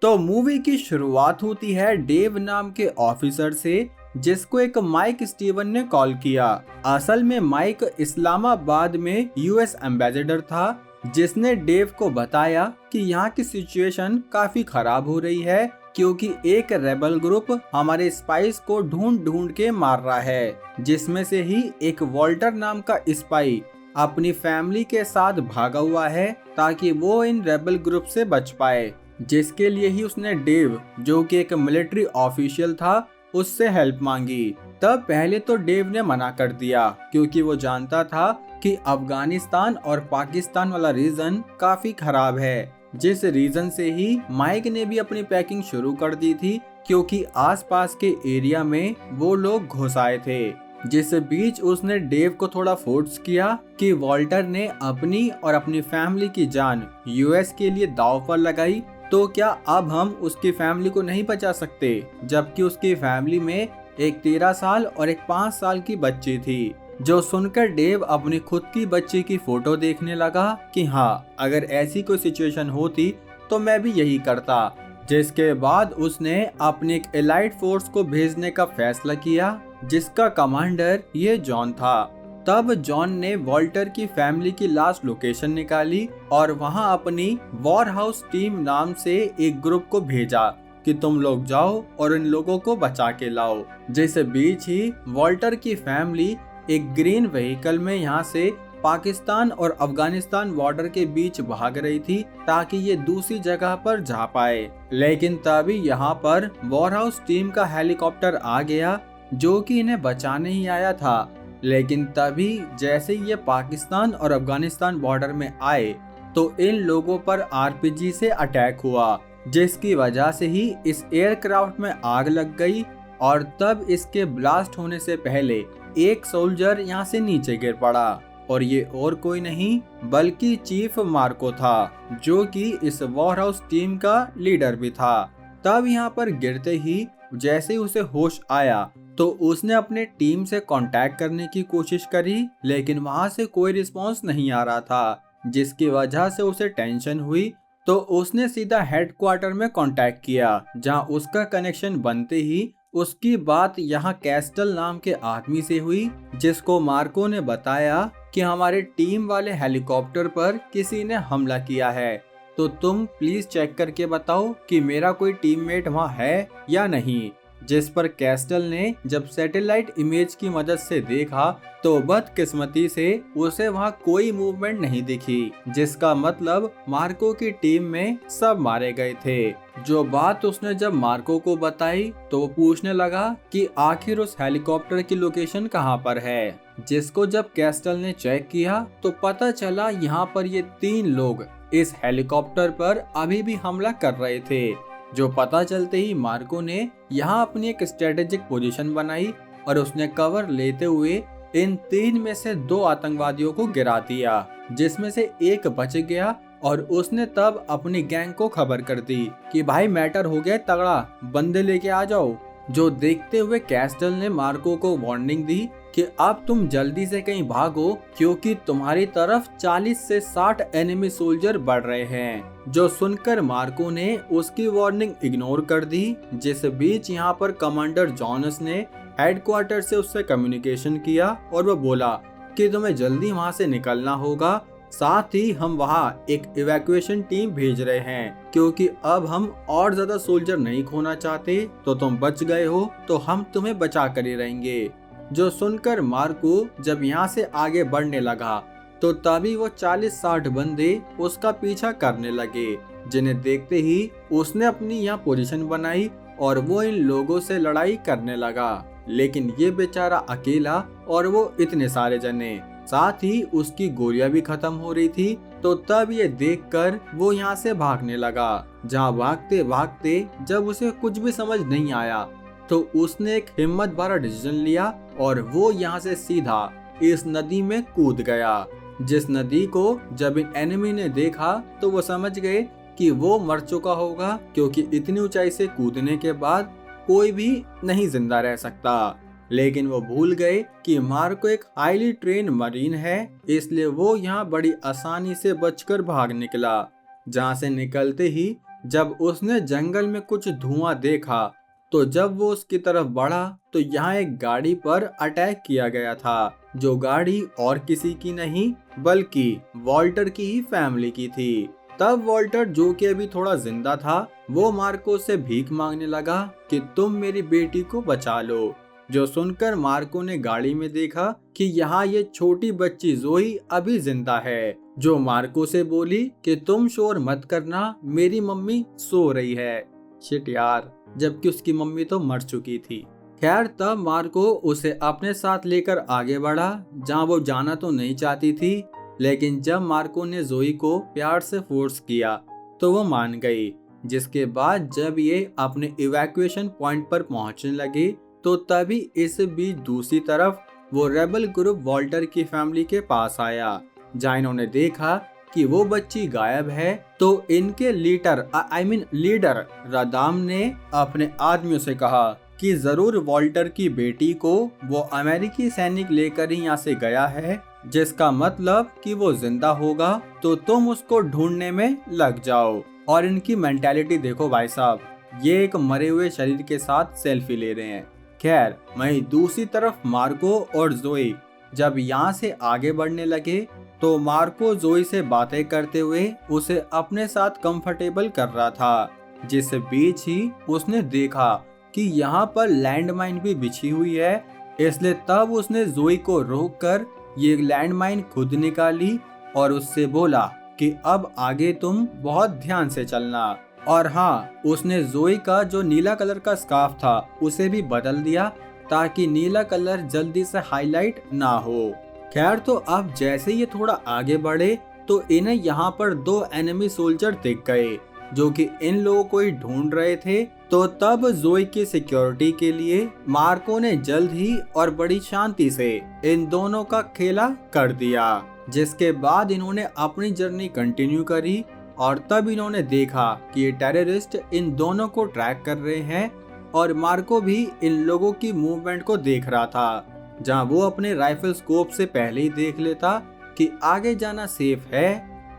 तो मूवी की शुरुआत होती है डेव नाम के ऑफिसर से, जिसको एक माइक स्टीवन ने कॉल किया। असल में माइक इस्लामाबाद में यूएस एम्बेसडर था, जिसने डेव को बताया कि यहाँ की सिचुएशन काफी खराब हो रही है, क्योंकि एक रेबल ग्रुप हमारे स्पाइस को ढूंढ ढूंढ के मार रहा है, जिसमें से ही एक वॉल्टर नाम का स्पाई अपनी फैमिली के साथ भागा हुआ है ताकि वो इन रेबल ग्रुप से बच पाए, जिसके लिए ही उसने डेव, जो कि एक मिलिट्री ऑफिशियल था, उससे हेल्प मांगी। तब पहले तो डेव ने मना कर दिया, क्योंकि वो जानता था कि अफगानिस्तान और पाकिस्तान वाला रीजन काफी खराब है, जिस रीजन से ही माइक ने भी अपनी पैकिंग शुरू कर दी थी, क्योंकि आसपास के एरिया में वो लोग घुस आए थे। जिस बीच उसने डेव को थोड़ा फोर्स किया कि वॉल्टर ने अपनी और अपनी फैमिली की जान यूएस के लिए दांव पर लगाई, तो क्या अब हम उसकी फैमिली को नहीं बचा सकते, जबकि उसकी फैमिली में एक 13 साल और एक 5 साल की बच्ची थी। जो सुनकर डेव अपनी खुद की बच्ची की फोटो देखने लगा कि हाँ, अगर ऐसी कोई सिचुएशन होती तो मैं भी यही करता। जिसके बाद उसने अपनी एक एलाइट फोर्स को भेजने का फैसला किया, जिसका कमांडर ये जॉन था। तब जॉन ने वॉल्टर की फैमिली की लास्ट लोकेशन निकाली और वहां अपनी वॉर हाउस टीम नाम से एक ग्रुप को भेजा कि तुम लोग जाओ और इन लोगों को बचा के लाओ। जिस बीच ही वॉल्टर की फैमिली एक ग्रीन व्हीकल में यहाँ से पाकिस्तान और अफगानिस्तान बॉर्डर के बीच भाग रही थी, ताकि ये दूसरी जगह पर जा पाए। लेकिन तभी यहाँ पर वॉर हाउस टीम का हेलीकॉप्टर आ गया, जो कि इन्हें बचाने ही आया था। लेकिन तभी जैसे ये पाकिस्तान और अफगानिस्तान बॉर्डर में आए, तो इन लोगों पर आरपीजी से अटैक हुआ, जिसकी वजह से ही इस एयरक्राफ्ट में आग लग गई। और तब इसके ब्लास्ट होने से पहले एक सोल्जर यहाँ से नीचे गिर पड़ा, और ये और कोई नहीं बल्कि चीफ मार्को था, जो कि इस वॉर हाउस टीम का लीडर भी था। तब यहाँ पर गिरते ही जैसे ही उसे होश आया, तो उसने अपने टीम से कांटेक्ट करने की कोशिश करी, लेकिन वहां से कोई रिस्पांस नहीं आ रहा था, जिसकी वजह से उसे टेंशन हुई। तो उसने सीधा हेडक्वार्टर में कांटेक्ट किया, जहां उसका कनेक्शन बनते ही उसकी बात यहाँ कैस्टल नाम के आदमी से हुई, जिसको मार्को ने बताया कि हमारे टीम वाले हेलीकॉप्टर पर किसी ने हमला किया है, तो तुम प्लीज चेक करके बताओ कि मेरा कोई टीममेट वहाँ है या नहीं। जिस पर कैस्टल ने जब सैटेलाइट इमेज की मदद से देखा, तो बदकिस्मती से उसे वहाँ कोई मूवमेंट नहीं दिखी, जिसका मतलब मार्को की टीम में सब मारे गए थे। जो बात उसने जब मार्को को बताई, तो वो पूछने लगा कि आखिर उस हेलीकॉप्टर की लोकेशन कहाँ पर है, जिसको जब कैस्टल ने चेक किया, तो पता चला यहाँ पर ये 3 लोग इस हेलीकॉप्टर पर अभी भी हमला कर रहे थे। जो पता चलते ही मार्को ने यहाँ अपनी एक स्ट्रेटेजिक पोजीशन बनाई और उसने कवर लेते हुए इन 3 में से 2 आतंकवादियों को गिरा दिया, जिसमें से एक बच गया। और उसने तब अपनी गैंग को खबर कर दी कि भाई मैटर हो गया तगड़ा, बंदे लेके आ जाओ। जो देखते हुए कैस्टल ने मार्को को वार्निंग दी कि अब तुम जल्दी से कहीं भागो, क्योंकि तुम्हारी तरफ 40 से 60 एनिमी सोल्जर बढ़ रहे हैं। जो सुनकर मार्को ने उसकी वार्निंग इग्नोर कर दी। जिस बीच यहाँ पर कमांडर जॉनस ने हेडक्वार्टर से उससे कम्युनिकेशन किया और वो बोला कि तुम्हें जल्दी वहाँ से निकलना होगा, साथ ही हम वहाँ एक इवैक्यूएशन टीम भेज रहे हैं, क्योंकि अब हम और ज्यादा सोल्जर नहीं खोना चाहते। तो तुम बच गए हो तो हम तुम्हें बचा कर ही रहेंगे। जो सुनकर मार्को जब यहाँ से आगे बढ़ने लगा, तो तभी वो 40-60 बंदे उसका पीछा करने लगे, जिन्हें देखते ही उसने अपनी यहाँ पोजीशन बनाई और वो इन लोगों से लड़ाई करने लगा। लेकिन ये बेचारा अकेला और वो इतने सारे जने, साथ ही उसकी गोलियां भी खत्म हो रही थी। तो तब ये देखकर वो यहाँ से भागने लगा। जहाँ भागते भागते जब उसे कुछ भी समझ नहीं आया, तो उसने एक हिम्मत भरा डिसीजन लिया और वो यहाँ से सीधा इस नदी में कूद गया। जिस नदी को जब इन एनिमी ने देखा, तो वो समझ गए कि वो मर चुका होगा, क्योंकि इतनी ऊंचाई से कूदने के बाद कोई भी नहीं जिंदा रह सकता। लेकिन वो भूल गए कि मार्को एक हाईली ट्रेन मरीन है, इसलिए वो यहाँ बड़ी आसानी से बचकर भाग निकला। जहाँ से निकलते ही जब उसने जंगल में कुछ धुआं देखा तो जब वो उसकी तरफ बढ़ा तो यहाँ एक गाड़ी पर अटैक किया गया था, जो गाड़ी और किसी की नहीं बल्कि वॉल्टर की ही फैमिली की थी। तब वॉल्टर, जो कि अभी थोड़ा जिंदा था, वो मार्को से भीख मांगने लगा कि तुम मेरी बेटी को बचा लो। जो सुनकर मार्को ने गाड़ी में देखा कि यहाँ ये छोटी बच्ची जोई अभी जिंदा है, जो मार्को से बोली कि तुम शोर मत करना, मेरी मम्मी सो रही है। शिट यार, जबकि उसकी मम्मी तो मर चुकी थी। खैर, तब मार्को उसे अपने साथ लेकर आगे बढ़ा, जहाँ वो जाना तो नहीं चाहती थी, लेकिन जब मार्को ने जोई को प्यार से फोर्स किया तो वो मान गई। जिसके बाद जब ये अपने इवैक्यूएशन पॉइंट पर पहुंचने लगे तो तभी इस बीच दूसरी तरफ वो रेबल ग्रुप वॉल्टर की फैमिली के पास आया, जहाँ इन्होंने देखा कि वो बच्ची गायब है। तो इनके लीडर रादाम ने अपने आदमियों से कहा कि जरूर वॉल्टर की बेटी को वो अमेरिकी सैनिक लेकर ही यहाँ से गया है, जिसका मतलब कि वो जिंदा होगा, तो तुम उसको ढूंढने में लग जाओ। और इनकी मेंटालिटी देखो भाई साहब, ये एक मरे हुए शरीर के साथ सेल्फी ले रहे हैं। खैर, वहीं दूसरी तरफ मार्को और जोई जब यहाँ से आगे बढ़ने लगे तो मार्को जोई से बातें करते हुए उसे अपने साथ कंफर्टेबल कर रहा था। जिस बीच ही उसने देखा कि यहाँ पर लैंडमाइन भी बिछी हुई है, इसलिए तब उसने जोई को रोककर ये लैंडमाइन खुद निकाली और उससे बोला कि अब आगे तुम बहुत ध्यान से चलना। और हाँ, उसने जोई का जो नीला कलर का स्कार्फ था उसे भी बदल दिया ताकि नीला कलर जल्दी से हाईलाइट ना हो। खैर, तो अब जैसे ये थोड़ा आगे बढ़े तो इन्हें यहाँ पर दो एनिमी सोल्जर दिख गए, जो कि इन लोगों को ही ढूंढ रहे थे। तो तब जोई की सिक्योरिटी के लिए मार्को ने जल्द ही और बड़ी शांति से इन दोनों का खेला कर दिया। जिसके बाद इन्होंने अपनी जर्नी कंटिन्यू करी और तब इन्होंने देखा कि ये टेररिस्ट इन दोनों को ट्रैक कर रहे हैं और मार्को भी इन लोगों की मूवमेंट को देख रहा था, जहां वो अपने राइफल स्कोप से पहले ही देख लेता कि आगे जाना सेफ है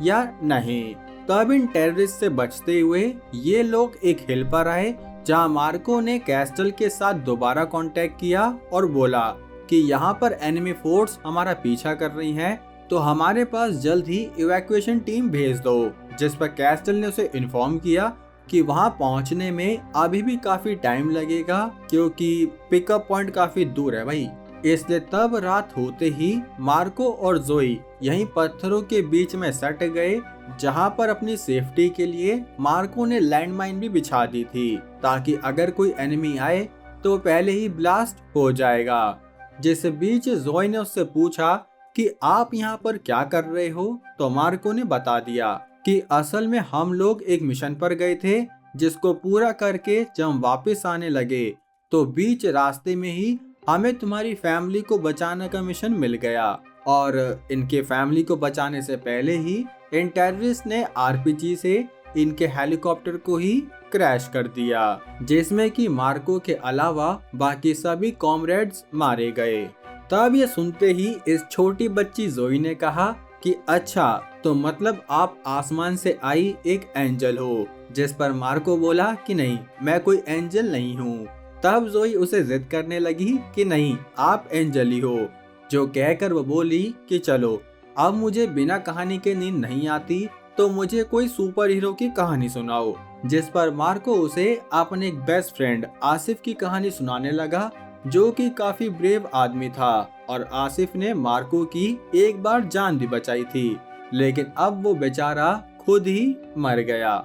या नहीं। तब इन टेररिस्ट से बचते हुए ये लोग एक हिल पर आए, जहां मार्को ने कैस्टल के साथ दोबारा कांटेक्ट किया और बोला कि यहाँ पर एनिमी फोर्स हमारा पीछा कर रही हैं, तो हमारे पास जल्द ही इवैक्यूएशन टीम भेज दो। जिस पर कैस्टल ने उसे इन्फॉर्म किया कि वहां पहुंचने में अभी भी काफी टाइम लगेगा, क्योंकि पिकअप पॉइंट काफी दूर है भाई। इसलिए तब रात होते ही मार्को और जोई यहीं पत्थरों के बीच में सट गए, जहां पर अपनी सेफ्टी के लिए मार्को ने लैंडमाइन भी बिछा दी थी, ताकि अगर कोई एनिमी आए तो पहले ही ब्लास्ट हो जाएगा। जिस बीच जोई ने उससे पूछा कि आप यहाँ पर क्या कर रहे हो, तो मार्को ने बता दिया कि असल में हम लोग एक मिशन पर गए थे, जिसको पूरा करके जब हम वापस आने लगे तो बीच रास्ते में ही हमें तुम्हारी फैमिली को बचाने का मिशन मिल गया। और इनके फैमिली को बचाने से पहले ही इन टेररिस्ट ने आरपीजी से इनके हेलीकॉप्टर को ही क्रैश कर दिया, जिसमें कि मार्को के अलावा बाकी सभी कॉमरेड्स मारे गए। तब ये सुनते ही इस छोटी बच्ची जोई ने कहा कि अच्छा, तो मतलब आप आसमान से आई एक एंजल हो। जिस पर मार्को बोला कि नहीं, मैं कोई एंजल नहीं हूँ। तब जोई उसे जिद करने लगी कि नहीं, आप एंजल ही हो। जो कहकर वो बोली कि चलो, अब मुझे बिना कहानी के नींद नहीं आती, तो मुझे कोई सुपर हीरो की कहानी सुनाओ। जिस पर मार्को उसे अपने एक बेस्ट फ्रेंड आसिफ की कहानी सुनाने लगा, जो कि काफी ब्रेव आदमी था। और आसिफ ने मार्को की एक बार जान भी बचाई थी, लेकिन अब वो बेचारा खुद ही मर गया।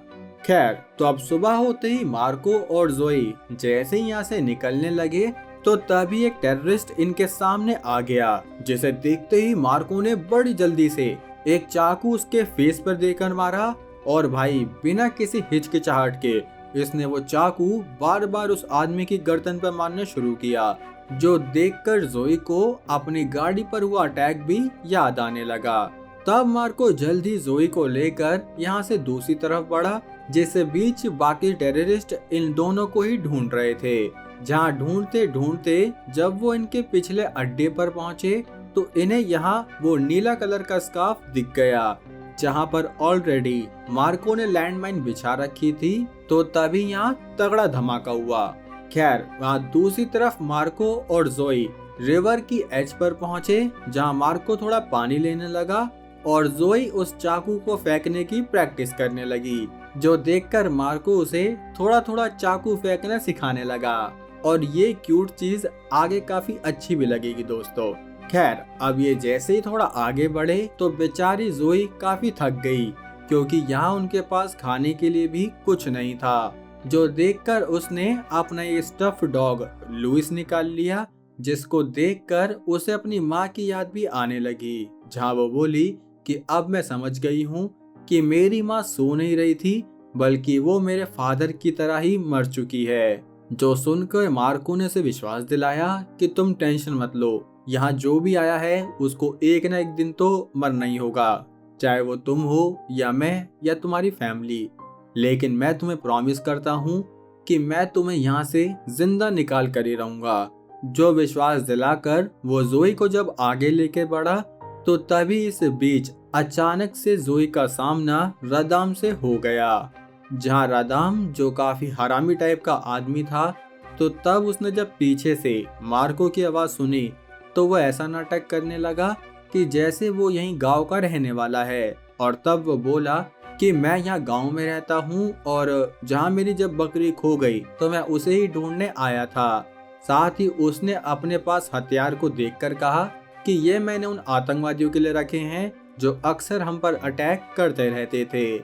खैर, तो अब सुबह होते ही मार्को और जोई जैसे ही यहाँ से निकलने लगे तो तभी एक टेररिस्ट इनके सामने आ गया, जिसे देखते ही मार्को ने बड़ी जल्दी से एक चाकू उसके फेस पर देकर मारा। और भाई, बिना किसी हिचकिचाहट के इसने वो चाकू बार बार उस आदमी की गर्दन पर मारना शुरू किया, जो देखकर जोई को अपनी गाड़ी पर हुआ अटैक भी याद आने लगा। तब मार्को जल्दी जोई को लेकर यहाँ से दूसरी तरफ बढ़ा, जिस बीच बाकी टेररिस्ट इन दोनों को ही ढूंढ रहे थे। जहाँ ढूंढते ढूंढते जब वो इनके पिछले अड्डे पर पहुंचे तो इन्हें यहाँ वो नीला कलर का स्कार्फ दिख गया, जहां पर ऑलरेडी मार्को ने लैंडमाइन बिछा रखी थी। तो तभी यहाँ तगड़ा धमाका हुआ। खैर वहाँ दूसरी तरफ मार्को और जोई रिवर की एज पर पहुंचे, जहां मार्को थोड़ा पानी लेने लगा और जोई उस चाकू को फेंकने की प्रैक्टिस करने लगी, जो देखकर मार्को उसे थोड़ा थोड़ा चाकू फेंकना सिखाने लगा। और ये क्यूट चीज आगे काफी अच्छी भी लगेगी दोस्तों। खैर अब ये जैसे ही थोड़ा आगे बढ़े तो बेचारी जोई काफी थक गई, क्योंकि यहाँ उनके पास खाने के लिए भी कुछ नहीं था, जो देखकर उसने अपना ये स्टफ डॉग लुइस निकाल लिया, जिसको देखकर उसे अपनी माँ की याद भी आने लगी। जहाँ वो बोली कि अब मैं समझ गई हूँ कि मेरी माँ सो नहीं रही थी, बल्कि वो मेरे फादर की तरह ही मर चुकी है। जो सुनकर मार्को ने उसे विश्वास दिलाया कि तुम टेंशन मत लो, यहाँ जो भी आया है उसको एक न एक दिन तो मरना ही होगा, चाहे वो तुम हो या मैं या तुम्हारी फैमिली। लेकिन मैं तुम्हें प्रॉमिस करता हूँ कि मैं तुम्हें यहाँ से जिंदा निकाल कर ही रहूंगा। जो विश्वास दिलाकर वो जोई को जब आगे लेके बढ़ा, तो तभी इस बीच अचानक से जोई का सामना रदाम से हो गया। जहाँ रदाम जो काफी हरामी टाइप का आदमी था, तो तब उसने जब पीछे से मार्को की आवाज सुनी तो वो ऐसा नाटक करने लगा कि जैसे वो यहीं गांव का रहने वाला है। और तब वो बोला कि मैं यहाँ गांव में रहता हूँ और जहाँ मेरी जब बकरी खो गई तो मैं उसे ही ढूंढने आया था। साथ ही उसने अपने पास हथियार को देखकर कहा कि ये मैंने उन आतंकवादियों के लिए रखे हैं जो अक्सर हम पर अटैक करते रहते थे।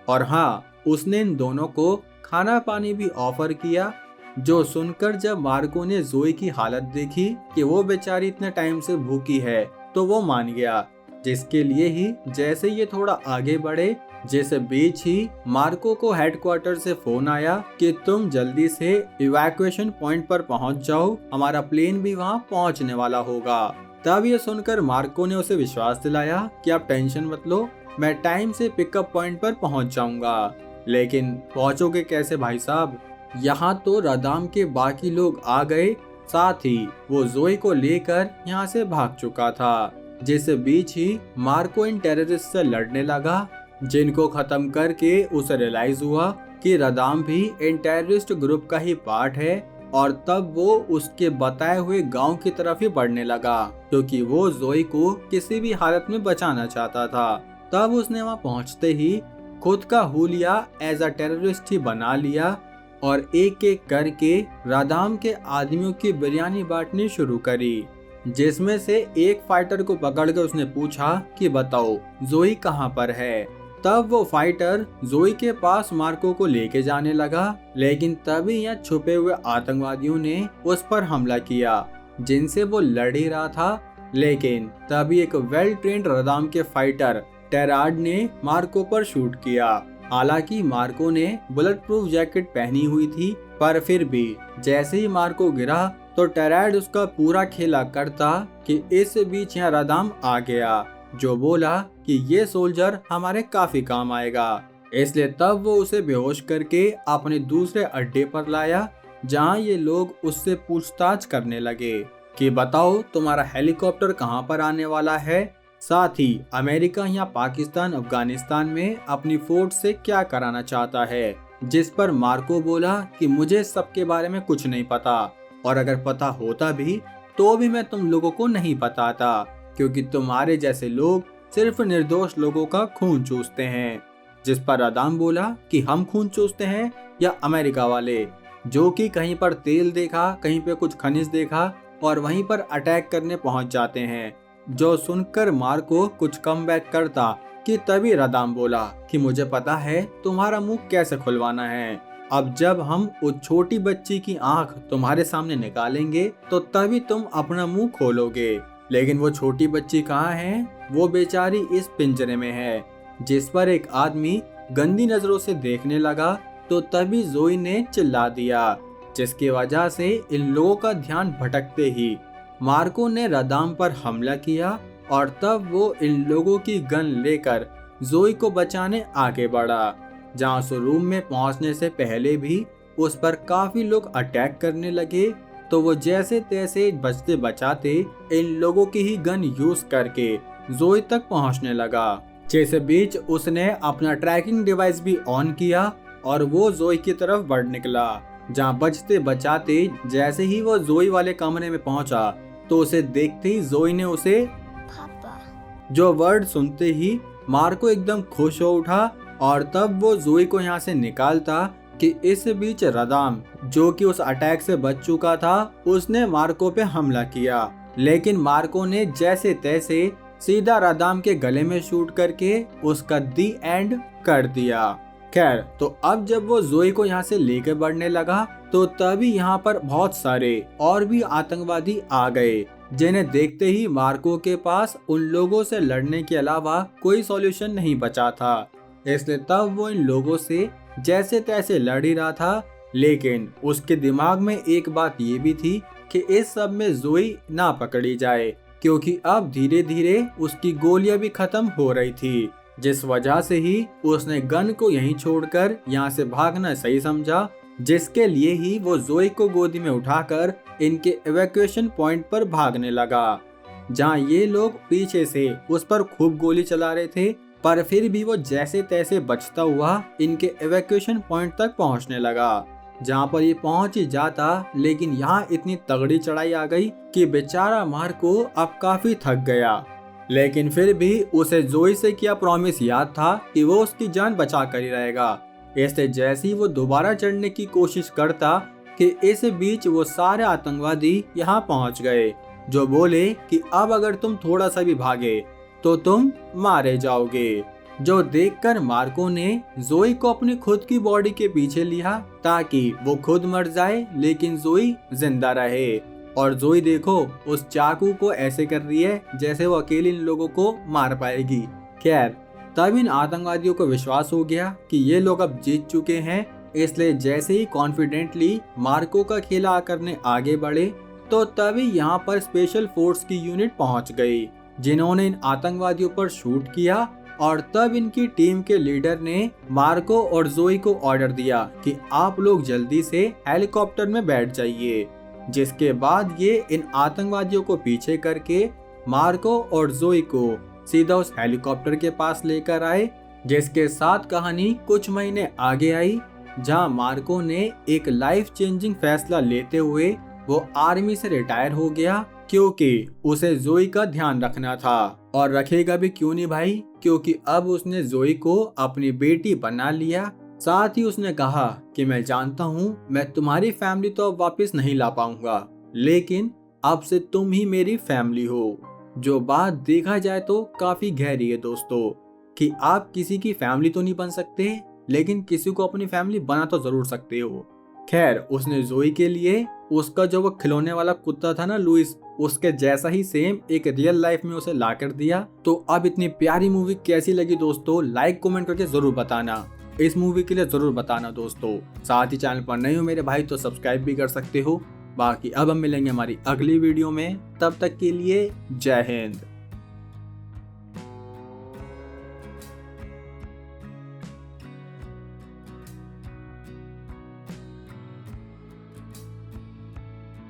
और हाँ, उसने इन दोनों को खाना पानी भी ऑफर किया। जो सुनकर जब मार्को ने जोई की हालत देखी कि वो बेचारी इतने टाइम से भूखी है, तो वो मान गया। जिसके लिए ही जैसे ये थोड़ा आगे बढ़े, जैसे बीच ही मार्को को हेडक्वार्टर से फोन आया कि तुम जल्दी से इवैक्यूएशन पॉइंट पर पहुंच जाओ, हमारा प्लेन भी वहां पहुंचने वाला होगा। तब ये सुनकर मार्को ने उसे विश्वास दिलाया कि आप टेंशन मत लो, मैं टाइम से पिकअप पॉइंट पर पहुंच जाऊंगा। लेकिन पहुंचोगे कैसे भाई साहब? यहाँ तो रदाम के बाकी लोग आ गए, साथ ही वो जोई को लेकर यहाँ से भाग चुका था। जिस बीच ही मार्को इन टेररिस्ट से लड़ने लगा, जिनको खत्म करके उसे रियलाइज हुआ कि रदाम भी इन टेररिस्ट ग्रुप का ही पार्ट है। और तब वो उसके बताए हुए गांव की तरफ ही बढ़ने लगा, क्योंकि वो जोई को किसी भी हालत में बचाना चाहता था। तब उसने वहां पहुंचते ही खुद का हुलिया एज अ टेररिस्ट ही बना लिया और एक एक करके रदाम के आदमियों की बिरयानी बांटनी शुरू करी। जिसमें से एक फाइटर को पकड़कर उसने पूछा कि बताओ जोई कहाँ पर है। तब वो फाइटर जोई के पास मार्को को लेके जाने लगा, लेकिन तभी यहाँ छुपे हुए आतंकवादियों ने उस पर हमला किया, जिनसे वो लड़ ही रहा था। लेकिन तभी एक वेल ट्रेन्ड रदाम के फाइटर टेराड ने मार्को पर शूट किया। हालांकि मार्को ने बुलेट प्रूफ जैकेट पहनी हुई थी, पर फिर भी जैसे ही मार्को गिरा तो टेराड उसका पूरा खेला करता कि इस बीच यहाँ रदाम आ गया, जो बोला कि ये सोल्जर हमारे काफी काम आएगा। इसलिए तब वो उसे बेहोश करके अपने दूसरे अड्डे पर लाया, जहाँ ये लोग उससे पूछताछ करने लगे कि बताओ तुम्हारा हेलीकॉप्टर कहाँ पर आने वाला है, साथ ही अमेरिका या पाकिस्तान अफगानिस्तान में अपनी फोर्स से क्या कराना चाहता है। जिस पर मार्को बोला कि मुझे सबके बारे में कुछ नहीं पता, और अगर पता होता भी तो भी मैं तुम लोगों को नहीं बताता, क्योंकि तुम्हारे जैसे लोग सिर्फ निर्दोष लोगों का खून चूसते हैं। जिस पर रदाम बोला कि हम खून चूसते हैं या अमेरिका वाले, जो कि कहीं पर तेल देखा, कहीं पे कुछ खनिज देखा और वहीं पर अटैक करने पहुंच जाते हैं। जो सुनकर मार्को कुछ कम बैक करता कि तभी रदाम बोला कि मुझे पता है तुम्हारा मुंह कैसे खुलवाना है। अब जब हम उस छोटी बच्ची की आंख तुम्हारे सामने निकालेंगे तो तभी तुम अपना मुंह खोलोगे। लेकिन वो छोटी बच्ची कहाँ है? वो बेचारी इस पिंजरे में है। जिस पर एक आदमी गंदी नजरों से देखने लगा तो तभी जोई ने चिल्ला दिया, जिसकी वजह से इन लोगों का ध्यान भटकते ही मार्को ने रदाम पर हमला किया। और तब वो इन लोगों की गन लेकर जोई को बचाने आगे बढ़ा, जहाँ उस रूम में पहुंचने से पहले भी उस पर काफी लोग अटैक करने लगे। तो वो जैसे तैसे बचते बचाते इन लोगों की ही गन यूज करके जोई तक पहुंचने लगा। जैसे बीच उसने अपना ट्रैकिंग डिवाइस भी ऑन किया और वो जोई की तरफ बढ़ निकला। जहाँ बचते बचाते जैसे ही वो जोई वाले कमरे में पहुंचा तो उसे देखते ही जोई ने उसे पापा। जो वर्ड सुनते ही मार्को एकदम खुश हो उठा और तब वो जोई को यहाँ से निकालता कि इस बीच रदाम जो कि उस अटैक से बच चुका था उसने मार्को पे हमला किया, लेकिन मार्को ने जैसे तैसे सीधा रदाम के गले में शूट करके उसका दी एंड कर दिया। खैर तो अब जब वो जोई को यहाँ से लेकर बढ़ने लगा तो तभी यहाँ पर बहुत सारे और भी आतंकवादी आ गए, जिन्हें देखते ही मार्को के पास उन लोगों से लड़ने के अलावा कोई सॉल्यूशन नहीं बचा था। इसलिए तब वो इन लोगों से जैसे तैसे लड़ ही रहा था, लेकिन उसके दिमाग में एक बात ये भी थी कि इस सब में जोई ना पकड़ी जाए, क्योंकि अब धीरे धीरे उसकी गोलियां भी खत्म हो रही थी, जिस वजह से ही उसने गन को यहीं छोड़कर यहाँ से भागना सही समझा, जिसके लिए ही वो जोई को गोदी में उठाकर इनके इवैक्यूएशन पॉइंट पर भागने लगा, जहाँ ये लोग पीछे से उस पर खूब गोली चला रहे थे, पर फिर भी वो जैसे तैसे बचता हुआ इनके इवैक्यूएशन पॉइंट तक पहुंचने लगा, जहाँ पर ये पहुंच ही जाता। लेकिन यहाँ इतनी तगड़ी चढ़ाई आ गई कि बेचारा मार्को अब काफी थक गया, लेकिन फिर भी उसे जोई से किया प्रॉमिस याद था कि वो उसकी जान बचा कर ही रहेगा। इससे जैसे ही वो दोबारा चढ़ने की कोशिश करता कि इस बीच वो सारे आतंकवादी यहाँ पहुँच गए, जो बोले कि अब अगर तुम थोड़ा सा भी भागे तो तुम मारे जाओगे। जो देखकर मार्को ने जोई को अपनी खुद की बॉडी के पीछे लिया ताकि वो खुद मर जाए लेकिन जोई जिंदा रहे। और जोई देखो उस चाकू को ऐसे कर रही है जैसे वो अकेले इन लोगों को मार पाएगी। खैर तब इन आतंकवादियों को विश्वास हो गया कि ये लोग अब जीत चुके हैं, इसलिए जैसे ही कॉन्फिडेंटली मार्को का खेला करने आगे बढ़े तो तभी यहाँ पर स्पेशल फोर्स की यूनिट पहुँच गई, जिन्होंने इन आतंकवादियों पर शूट किया। और तब इनकी टीम के लीडर ने मार्को और जोई को ऑर्डर दिया कि आप लोग जल्दी से हेलीकॉप्टर में बैठ जाइए, जिसके बाद ये इन आतंकवादियों को पीछे करके मार्को और जोई को सीधा उस हेलीकॉप्टर के पास लेकर आए, जिसके साथ कहानी कुछ महीने आगे आई, जहां मार्को ने एक लाइफ चेंजिंग फैसला लेते हुए वो आर्मी से रिटायर हो गया, क्योंकि उसे जोई का ध्यान रखना था। और रखेगा भी क्यों नहीं भाई, क्योंकि अब उसने जोई को अपनी बेटी बना लिया। साथ ही उसने कहा कि मैं जानता हूँ मैं तुम्हारी फैमिली तो अब वापस नहीं ला पाऊंगा, लेकिन अब से तुम ही मेरी फैमिली हो। जो बात देखा जाए तो काफी गहरी है दोस्तों, कि आप किसी की फैमिली तो नहीं बन सकते, लेकिन किसी को अपनी फैमिली बना तो जरूर सकते हो। खैर उसने जोई के लिए उसका जो वो खिलौने वाला कुत्ता था ना लुइस, उसके जैसा ही सेम एक रियल लाइफ में उसे ला कर दिया। तो अब इतनी प्यारी मूवी कैसी लगी दोस्तों, लाइक कमेंट करके जरूर बताना। इस मूवी के लिए जरूर बताना दोस्तों। साथ ही चैनल पर नए हो मेरे भाई तो सब्सक्राइब भी कर सकते हो। बाकी अब हम मिलेंगे हमारी अगली वीडियो में, तब तक के लिए जय हिंद।